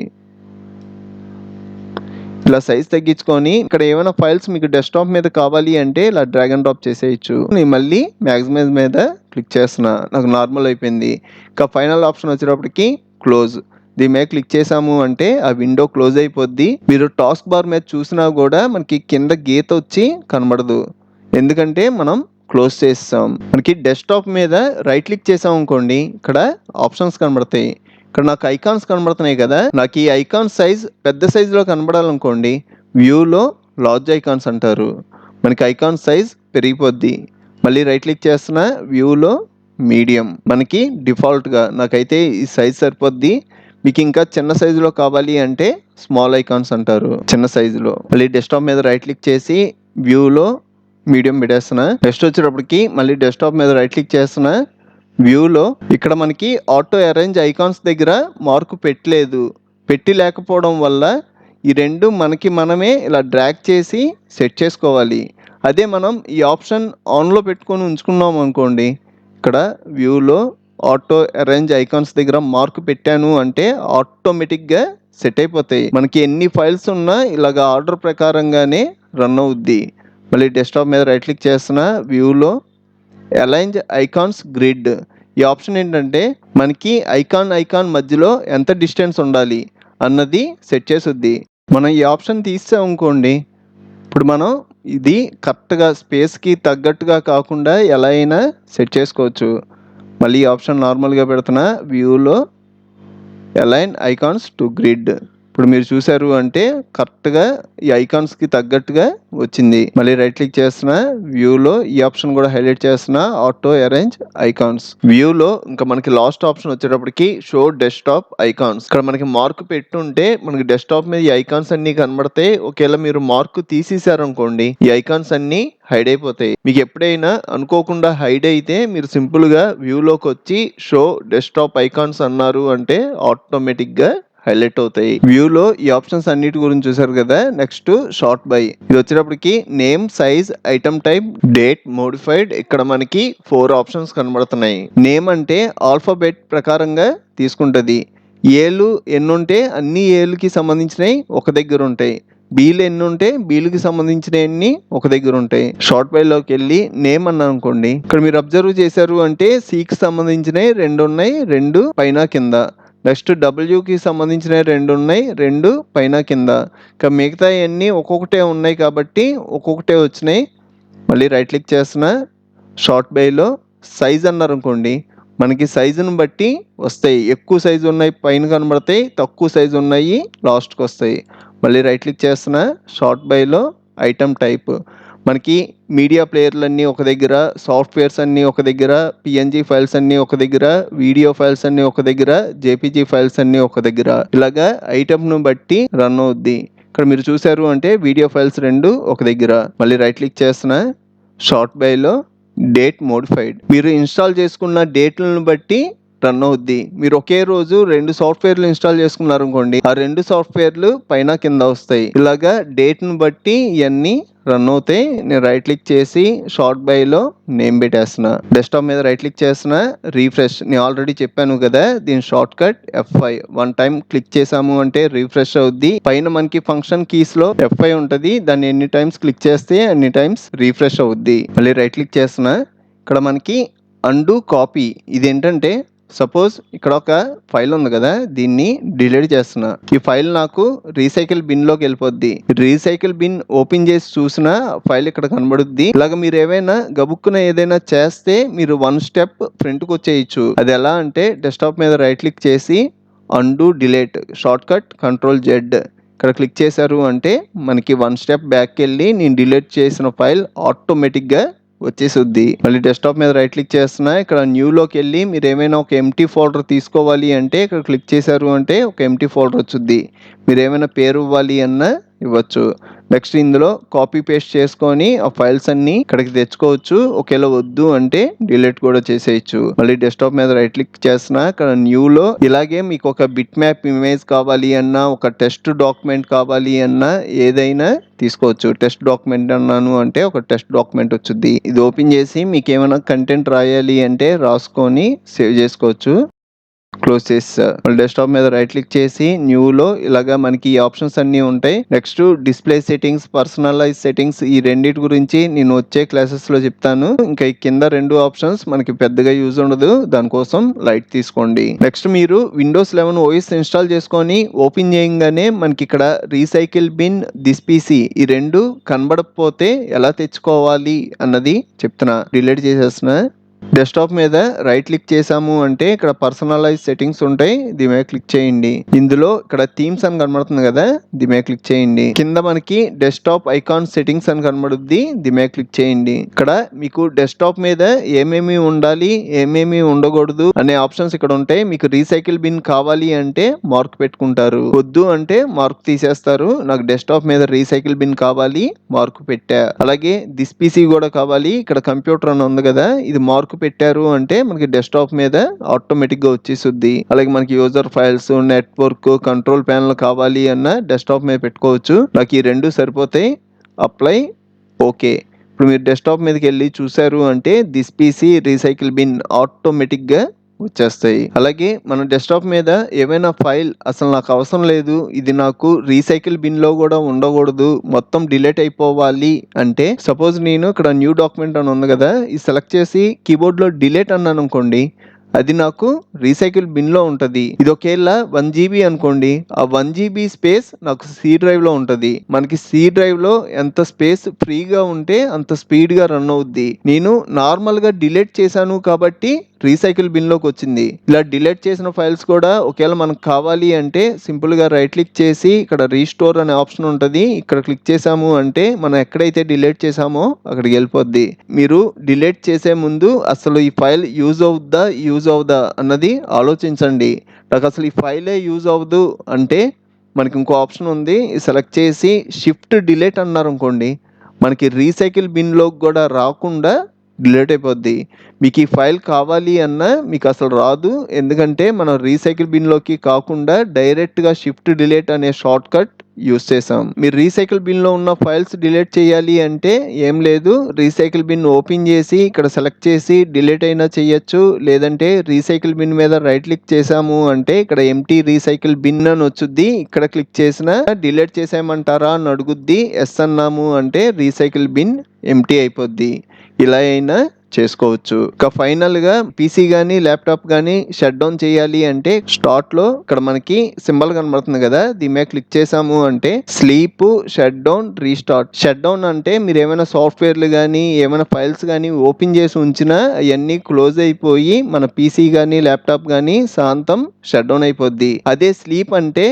ఇలా సైజ్ తగ్గించుకొని ఇక్కడ ఏమైనా ఫైల్స్ మీకు డెస్క్టాప్ మీద కావాలి అంటే ఇలా డ్రాగ్ అండ్ డ్రాప్ చేసేయచ్చు. నేను మళ్ళీ మ్యాక్సిమైజ్ మీద క్లిక్ చేస్తున్నా, నాకు నార్మల్ అయిపోయింది. ఇంకా ఫైనల్ ఆప్షన్ వచ్చేటప్పటికి క్లోజ్. దీని మీద క్లిక్ చేసాము అంటే ఆ విండో క్లోజ్ అయిపోద్ది. మీరు టాస్క్ బార్ మీద చూసినా కూడా మనకి కింద గీత వచ్చి కనబడదు, ఎందుకంటే మనం క్లోజ్ చేస్తాం. మనకి డెస్క్టాప్ మీద రైట్ క్లిక్ చేసాం అనుకోండి, ఇక్కడ ఆప్షన్స్ కనబడతాయి. ఇక్కడ నాకు ఐకాన్స్ కనబడుతున్నాయి కదా, నాకు ఈ ఐకాన్ సైజ్ పెద్ద సైజులో కనబడాలనుకోండి, వ్యూలో లార్జ్ ఐకాన్స్ అంటారు. మనకి ఐకాన్ సైజ్ పెరిగిపోద్ది. మళ్ళీ రైట్ క్లిక్ చేస్తున్నా, వ్యూలో మీడియం. మనకి డిఫాల్ట్గా నాకైతే ఈ సైజ్ సరిపోద్ది. మీకు ఇంకా చిన్న సైజులో కావాలి అంటే స్మాల్ ఐకాన్స్ అంటారు, చిన్న సైజులో. మళ్ళీ డెస్క్టాప్ మీద రైట్ క్లిక్ చేసి వ్యూలో మీడియం పెట్టేస్తున్నా. నెక్స్ట్ వచ్చేటప్పటికి మళ్ళీ డెస్క్టాప్ మీద రైట్ క్లిక్ చేస్తున్నా, వ్యూలో ఇక్కడ మనకి ఆటో అరేంజ్ ఐకాన్స్ దగ్గర మార్కు పెట్టలేదు. పెట్టి లేకపోవడం వల్ల ఈ రెండు మనకి మనమే ఇలా డ్రాగ్ చేసి సెట్ చేసుకోవాలి. అదే మనం ఈ ఆప్షన్ ఆన్లో పెట్టుకొని ఉంచుకున్నాం అనుకోండి, ఇక్కడ వ్యూలో ఆటో అరేంజ్ ఐకాన్స్ దగ్గర మార్కు పెట్టాను అంటే ఆటోమేటిక్గా సెట్ అయిపోతాయి. మనకి ఎన్ని ఫైల్స్ ఉన్నా ఇలాగ ఆర్డర్ ప్రకారంగానే రన్ అవుద్ది. మళ్ళీ డెస్క్టాప్ మీద రైట్ క్లిక్ చేస్తున్నా, వ్యూలో అలైన్ ఐకాన్స్ గ్రిడ్. ఈ ఆప్షన్ ఏంటంటే మనకి ఐకాన్ మధ్యలో ఎంత డిస్టెన్స్ ఉండాలి అన్నది సెట్ చేస్తుంది. మనం ఈ ఆప్షన్ తీసాం అనుకోండి, ఇప్పుడు మనం ఇది కరెక్ట్గా స్పేస్కి తగ్గట్టుగా కాకుండా ఎలా అయినా సెట్ చేసుకోవచ్చు. మళ్ళీ ఈ ఆప్షన్ నార్మల్గా పెడుతున్నా, వ్యూలో అలైన్ ఐకాన్స్ టు గ్రిడ్. ఇప్పుడు మీరు చూసారు అంటే కరెక్ట్గా ఈ ఐకాన్స్కి తగ్గట్టుగా వచ్చింది. మళ్ళీ రైట్ క్లిక్ చేస్తున్నా, వ్యూలో ఈ ఆప్షన్ కూడా హైలైట్ చేస్తున్నా, ఆటో అరేంజ్ ఐకాన్స్. వ్యూలో ఇంకా మనకి లాస్ట్ ఆప్షన్ వచ్చేటప్పటికి షో డెస్క్టాప్ ఐకాన్స్. ఇక్కడ మనకి మార్క్ పెట్టుంటే మనకి డెస్క్టాప్ మీద ఈ ఐకాన్స్ అన్ని కనబడతాయి. ఒకవేళ మీరు మార్క్ తీసేసారు అనుకోండి, ఈ ఐకాన్స్ అన్ని హైడ్ అయిపోతాయి. మీకు ఎప్పుడైనా అనుకోకుండా హైడ్ అయితే మీరు సింపుల్గా వ్యూలోకి వచ్చి షో డెస్క్టాప్ ఐకాన్స్ అన్నారు అంటే ఆటోమేటిక్గా హైలైట్ అవుతాయి. వ్యూలో ఈ ఆప్షన్స్ అన్నిటి గురించి చూసారు కదా. నెక్స్ట్ షార్ట్ బై, ఇది వచ్చేటప్పటికి name, size, item type, date, modified. ఇక్కడ మనకి 4 ఆప్షన్స్ కనబడుతున్నాయి. నేమ్ అంటే ఆల్ఫాబెట్ ప్రకారంగా తీసుకుంటది. ఏలు ఎన్నుంటే అన్ని ఏలుకి సంబంధించినవి ఒక దగ్గర ఉంటాయి. బీలు ఎన్ని ఉంటే బీలుకి సంబంధించినవన్నీ ఒక దగ్గర ఉంటాయి. షార్ట్ బైలోకి వెళ్ళి నేమ్ అన్నా అనుకోండి, ఇక్కడ మీరు అబ్జర్వ్ చేశారు అంటే సికి సంబంధించినవి 2 ఉన్నాయి, 2 పైన కింద. నెక్స్ట్ డబ్ల్యూకి సంబంధించినవి 2 ఉన్నాయి, 2 పైన కింద. ఇంకా మిగతా అన్నీ ఒక్కొక్కటే ఉన్నాయి కాబట్టి ఒక్కొక్కటే వచ్చినాయి. మళ్ళీ రైట్ క్లిక్ చేస్తున్నా. షార్ట్ బైలో సైజ్ అన్నారు అనుకోండి, మనకి సైజును బట్టి వస్తాయి. ఎక్కువ సైజు ఉన్నాయి పైన కనబడతాయి, తక్కువ సైజు ఉన్నాయి లాస్ట్కి వస్తాయి. మళ్ళీ రైట్ క్లిక్ చేస్తున్నా. షార్ట్ బైలో ఐటమ్ టైప్, మనకి మీడియా ప్లేయర్లు అన్నీ ఒక దగ్గర, సాఫ్ట్వేర్స్ అన్నీ ఒక దగ్గర, పిఎన్జీ ఫైల్స్ అన్నీ ఒక దగ్గర, వీడియో ఫైల్స్ అన్నీ ఒక దగ్గర, జేపీజీ ఫైల్స్ అన్నీ ఒక దగ్గర. ఇలాగా ఐటమ్ను బట్టి రన్ అవుద్ది. ఇక్కడ మీరు చూసారు అంటే వీడియో ఫైల్స్ 2 ఒక దగ్గర. మళ్ళీ రైట్ క్లిక్ చేస్తున్నా. షార్ట్ బైలో డేట్ మోడిఫైడ్, మీరు ఇన్స్టాల్ చేసుకున్న డేట్లను బట్టి రన్ అవుద్ది. మీరు ఒకే రోజు 2 సాఫ్ట్వేర్లు ఇన్స్టాల్ చేసుకున్నారు అనుకోండి, ఆ 2 సాఫ్ట్వేర్లు పైన కింద వస్తాయి. ఇలాగా డేట్ను బట్టి ఇవన్నీ రన్ అవుతాయి. నేను రైట్ క్లిక్ చేసి షార్ట్ బైలో నేమ్ పెట్టేస్తున్నా. డెస్క్టాప్ మీద రైట్ క్లిక్ చేస్తున్నా. రీఫ్రెష్, నేను ఆల్రెడీ చెప్పాను కదా దీని short cut F5. 1 time click చేసాము అంటే రీఫ్రెష్ అవుద్ది. పైన మనకి ఫంక్షన్ కీస్ లో F5 ఉంటది, దాన్ని ఎన్ని టైమ్స్ క్లిక్ చేస్తే అన్ని టైమ్స్ రీఫ్రెష్ అవుద్ది. మళ్ళీ రైట్ క్లిక్ చేస్తున్నా. ఇక్కడ మనకి అండు కాపీ, ఇది ఏంటంటే సపోజ్ ఇక్కడ ఒక ఫైల్ ఉంది కదా, దీన్ని డిలీట్ చేస్తున్నా. ఈ ఫైల్ నాకు రీసైకిల్ బిన్ లోకి వెళ్ళిపోద్ది. రీసైకిల్ బిన్ ఓపెన్ చేసి చూసిన ఫైల్ ఇక్కడ కనబడుద్ది. ఇలాగ మీరు ఏవైనా గబుక్కున ఏదైనా చేస్తే మీరు 1 స్టెప్ ఫ్రంట్కి వచ్చేయచ్చు. అది ఎలా అంటే డెస్క్టాప్ మీద రైట్ క్లిక్ చేసి and delete, short cut Ctrl+Z. ఇక్కడ క్లిక్ చేశారు అంటే మనకి 1 స్టెప్ బ్యాక్ వెళ్ళి నేను డిలీట్ చేసిన ఫైల్ ఆటోమేటిక్గా వచ్చేసుద్ది. మళ్ళీ డెస్క్టాప్ మీద రైట్ క్లిక్ చేస్తున్నా. ఇక్కడ న్యూలోకి వెళ్ళి మీరు ఏమైనా ఒక ఎంటీ ఫోల్డర్ తీసుకోవాలి అంటే ఇక్కడ క్లిక్ చేశారు అంటే ఒక ఎంటీ ఫోల్డర్ వచ్చుద్ది. మీరు ఏమైనా పేరు ఇవ్వాలి అన్నా ఇవ్వచ్చు. నెక్స్ట్ ఇందులో కాపీ పేస్ట్ చేసుకొని ఆ ఫైల్స్ అన్ని ఇక్కడికి తెచ్చుకోవచ్చు. ఒకవేళ వద్దు అంటే డిలీట్ కూడా చేసేయచ్చు. మళ్ళీ డెస్క్టాప్ మీద రైట్ క్లిక్ చేస్తున్నా. ఇక్కడ న్యూలో ఇలాగే మీకు ఒక బిట్ మ్యాప్ ఇమేజ్ కావాలి అన్నా, ఒక టెస్ట్ డాక్యుమెంట్ కావాలి అన్నా ఏదైనా తీసుకోవచ్చు. టెస్ట్ డాక్యుమెంట్ అన్నాను అంటే ఒక టెస్ట్ డాక్యుమెంట్ వచ్చుద్ది. ఇది ఓపెన్ చేసి మీకు ఏమైనా కంటెంట్ రాయాలి అంటే రాసుకొని సేవ్ చేసుకోవచ్చు. క్లోజ్ చేసా. డెస్క్టాప్ మీద రైట్ క్లిక్ చేసి న్యూలో ఇలాగా మనకి ఈ ఆప్షన్స్ అన్నీ ఉంటాయి. Next display settings, personalize settings, ఈ రెండింటి గురించి నేను వచ్చే క్లాసెస్ లో చెప్తాను. ఇంకా ఈ కింద 2 ఆప్షన్స్ మనకి పెద్దగా యూజ్ ఉండదు, దానికోసం లైట్ తీసుకోండి. నెక్స్ట్ మీరు విండోస్ 11 OS ఇన్స్టాల్ చేసుకొని ఓపెన్ చేయగానే మనకి ఇక్కడ రీసైకిల్ బిన్, దిస్ పీసీ ఈ 2 కనబడకపోతే ఎలా తెచ్చుకోవాలి అన్నది చెప్తున్నా. డిలీట్ చేసేస్తున్నా. డెస్క్టాప్ మీద రైట్ క్లిక్ చేసాము అంటే ఇక్కడ పర్సనలైజ్ సెట్టింగ్స్ ఉంటాయి, దీని మీద క్లిక్ చేయండి. ఇందులో ఇక్కడ థీమ్స్ అని కనబడుతుంది కదా, దీని మీద క్లిక్ చేయండి. కింద మనకి డెస్క్టాప్ ఐకాన్ సెట్టింగ్స్ అని కనబడుద్ది, దీని మీద క్లిక్ చేయండి. ఇక్కడ మీకు డెస్క్టాప్ మీద ఏమేమి ఉండాలి, ఏమేమి ఉండకూడదు అనే ఆప్షన్స్ ఇక్కడ ఉంటాయి. మీకు రీసైకిల్ బిన్ కావాలి అంటే మార్క్ పెట్టుకుంటారు, వద్దు అంటే మార్క్ తీసేస్తారు. నాకు డెస్క్టాప్ మీద రీసైకిల్ బిన్ కావాలి, మార్క్ పెట్టా. అలాగే దిస్ పీసీ కూడా కావాలి, ఇక్కడ కంప్యూటర్ అని ఉంది కదా, ఇది మార్క్ పెట్టారు అంటే మనకి డెస్క్టాప్ మీద ఆటోమేటిక్ గా వచ్చేసుద్ది. అలాగే మనకి user files, network, control panel కావాలి అన్న డెస్క్టాప్ మీద పెట్టుకోవచ్చు. నాకు ఈ 2 సరిపోతాయి. Apply, okay. ఇప్పుడు మీరు డెస్క్టాప్ మీదకి వెళ్ళి చూసారు అంటే this PC, recycle bin automatic గా వచ్చేస్తాయి. అలాగే మన డెస్క్టాప్ మీద ఏమైనా ఫైల్ అసలు నాకు అవసరం లేదు, ఇది నాకు రీసైకిల్ బిన్ లో కూడా ఉండకూడదు, మొత్తం డిలీట్ అయిపోవాలి అంటే సపోజ్ నేను ఇక్కడ న్యూ డాక్యుమెంట్ అని ఉంది కదా, ఇది సెలెక్ట్ చేసి కీబోర్డ్ లో డిలీట్ అన్నాను అనుకోండి, అది నాకు రీసైకిల్ బిన్ లో ఉంటది. ఇది ఒకేళ 1 GB అనుకోండి, ఆ 1 GB స్పేస్ నాకు సి డ్రైవ్ లో ఉంటది. మనకి సి డ్రైవ్ లో ఎంత స్పేస్ ఫ్రీగా ఉంటే అంత స్పీడ్ గా రన్ అవుద్ది. నేను నార్మల్ గా డిలీట్ చేశాను కాబట్టి రీసైకిల్ బిన్ లోకి వచ్చింది. ఇలా డిలీట్ చేసిన ఫైల్స్ కూడా ఒకవేళ మనకు కావాలి అంటే సింపుల్ గా రైట్ క్లిక్ చేసి ఇక్కడ రీస్టోర్ అనే ఆప్షన్ ఉంటది, ఇక్కడ క్లిక్ చేసాము అంటే మనం ఎక్కడైతే డిలీట్ చేసామో అక్కడికి వెళ్ళిపోద్ది. మీరు డిలీట్ చేసే ముందు అసలు ఈ ఫైల్ యూజ్ అవుదా అన్నది ఆలోచించండి. నాకు అసలు ఈ ఫైలే యూజ్ అవ్వదు అంటే మనకి ఇంకో ఆప్షన్ ఉంది, సెలెక్ట్ చేసి షిఫ్ట్ డిలీట్ అన్నారు అనుకోండి, మనకి రీసైకిల్ బిన్ లోకి కూడా రాకుండా డిలీట్ అయిపోద్ది. మీకు ఈ ఫైల్ కావాలి అన్నా మీకు అసలు రాదు. ఎందుకంటే మనం రీసైకిల్ బిన్లోకి కాకుండా డైరెక్ట్గా షిఫ్ట్ డిలీట్ అనే షార్ట్ కట్ యూస్ చేసాం. మీరు రీసైకిల్ బిన్లో ఉన్న ఫైల్స్ డిలీట్ చేయాలి అంటే ఏం లేదు, రీసైకిల్ బిన్ ఓపెన్ చేసి ఇక్కడ సెలెక్ట్ చేసి డిలీట్ అయినా చేయొచ్చు. లేదంటే రీసైకిల్ బిన్ మీద రైట్ క్లిక్ చేసాము అంటే ఇక్కడ ఎంటీ రీసైకిల్ బిన్ అని వచ్చుద్ది. ఇక్కడ క్లిక్ చేసినా డిలీట్ చేసేయమంటారా అని అడుగుద్ది. ఎస్ అన్నాము అంటే రీసైకిల్ బిన్ ఎంటీ అయిపోద్ది. ఇలా అయినా చేసుకోవచ్చు. ఇక ఫైనల్ గా పీసీ గానీ ల్యాప్టాప్ గానీ షట్ డౌన్ చేయాలి అంటే స్టార్ట్ లో ఇక్కడ మనకి సింబల్ కనబడుతుంది కదా, దీని మీద క్లిక్ చేసాము అంటే sleep, shut down, restart. Shut down అంటే మీరు ఏమైనా సాఫ్ట్వేర్లు కానీ ఏమైనా ఫైల్స్ కానీ ఓపెన్ చేసి ఉంచినా అవన్నీ క్లోజ్ అయిపోయి మన పీసీ కానీ ల్యాప్టాప్ కానీ శాంతం షట్ డౌన్ అయిపోద్ది. అదే స్లీప్ అంటే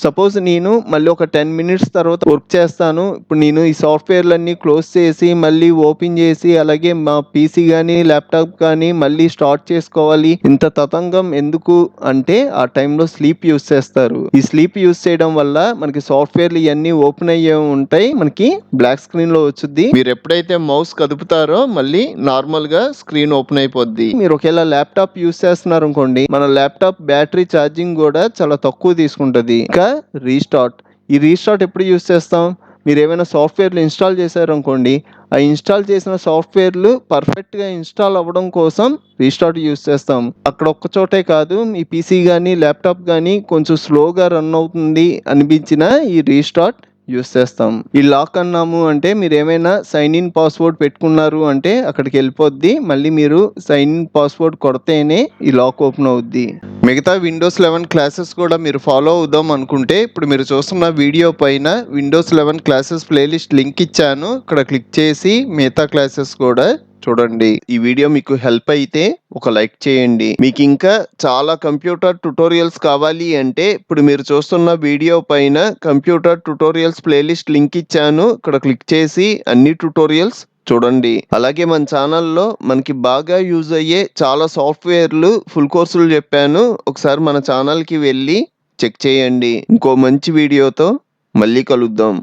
సపోజ్ నేను మళ్ళీ ఒక 10 మినిట్స్ తర్వాత వర్క్ చేస్తాను, ఇప్పుడు నేను ఈ సాఫ్ట్వేర్లన్నీ క్లోజ్ చేసి మళ్ళీ ఓపెన్ చేసి అలాగే మా పీసీ కానీ ల్యాప్టాప్ కానీ మళ్ళీ స్టార్ట్ చేసుకోవాలి, ఇంత తతంగం ఎందుకు అంటే ఆ టైంలో స్లీప్ యూస్ చేస్తారు. ఈ స్లీప్ యూస్ చేయడం వల్ల మనకి సాఫ్ట్వేర్లు ఇవన్నీ ఓపెన్ అయ్యే ఉంటాయి, మనకి బ్లాక్ స్క్రీన్ లో వచ్చుద్ది. మీరు ఎప్పుడైతే మౌస్ కదుపుతారో మళ్ళీ నార్మల్ గా స్క్రీన్ ఓపెన్ అయిపోద్ది. మీరు ఒకవేళ ల్యాప్టాప్ యూస్ చేస్తున్నారు అనుకోండి, మన ల్యాప్టాప్ బ్యాటరీ ఛార్జింగ్ కూడా చాలా తక్కువ తీసుకుంటది. ఇంకా రీస్టార్ట్, ఈ రీస్టార్ట్ ఎప్పుడు యూస్ చేస్తాం, మీరు ఏమైనా సాఫ్ట్వేర్లు ఇన్స్టాల్ చేశారు అనుకోండి, ఆ ఇన్స్టాల్ చేసిన సాఫ్ట్వేర్లు పర్ఫెక్ట్గా ఇన్స్టాల్ అవ్వడం కోసం రీస్టార్ట్ యూస్ చేస్తాం. అక్కడ ఒక్క చోటే కాదు, మీ పీసీ కానీ ల్యాప్టాప్ కానీ కొంచెం స్లోగా రన్ అవుతుంది అనిపించిన ఈ రీస్టార్ట్ యూస్ చేస్తాం. ఈ లాక్ అన్నాము అంటే మీరు ఏమైనా సైన్ ఇన్ పాస్వర్డ్ పెట్టుకున్నారు అంటే అక్కడికి వెళ్ళిపోద్ది, మళ్ళీ మీరు సైన్ ఇన్ పాస్వర్డ్ కొడితేనే ఈ లాక్ ఓపెన్ అవుద్ది. మిగతా విండోస్ 11 క్లాసెస్ కూడా మీరు ఫాలో అవుదాం అనుకుంటే ఇప్పుడు మీరు చూస్తున్న వీడియో పైన విండోస్ 11 క్లాసెస్ ప్లేలిస్ట్ లింక్ ఇచ్చాను, ఇక్కడ క్లిక్ చేసి మిగతా క్లాసెస్ కూడా చూడండి. ఈ వీడియో మీకు హెల్ప్ అయితే ఒక లైక్ చేయండి. మీకు ఇంకా చాలా కంప్యూటర్ ట్యుటోరియల్స్ కావాలి అంటే ఇప్పుడు మీరు చూస్తున్న వీడియో పైన కంప్యూటర్ ట్యుటోరియల్స్ ప్లేలిస్ట్ లింక్ ఇచ్చాను, ఇక్కడ క్లిక్ చేసి అన్ని ట్యుటోరియల్స్ చూడండి. అలాగే మన ఛానల్లో మనకి బాగా యూజ్ అయ్యే చాలా సాఫ్ట్వేర్లు ఫుల్ కోర్సులు చెప్పాను, ఒకసారి మన ఛానల్కి వెళ్ళి చెక్ చేయండి. ఇంకో మంచి వీడియోతో మళ్ళీ కలుద్దాం.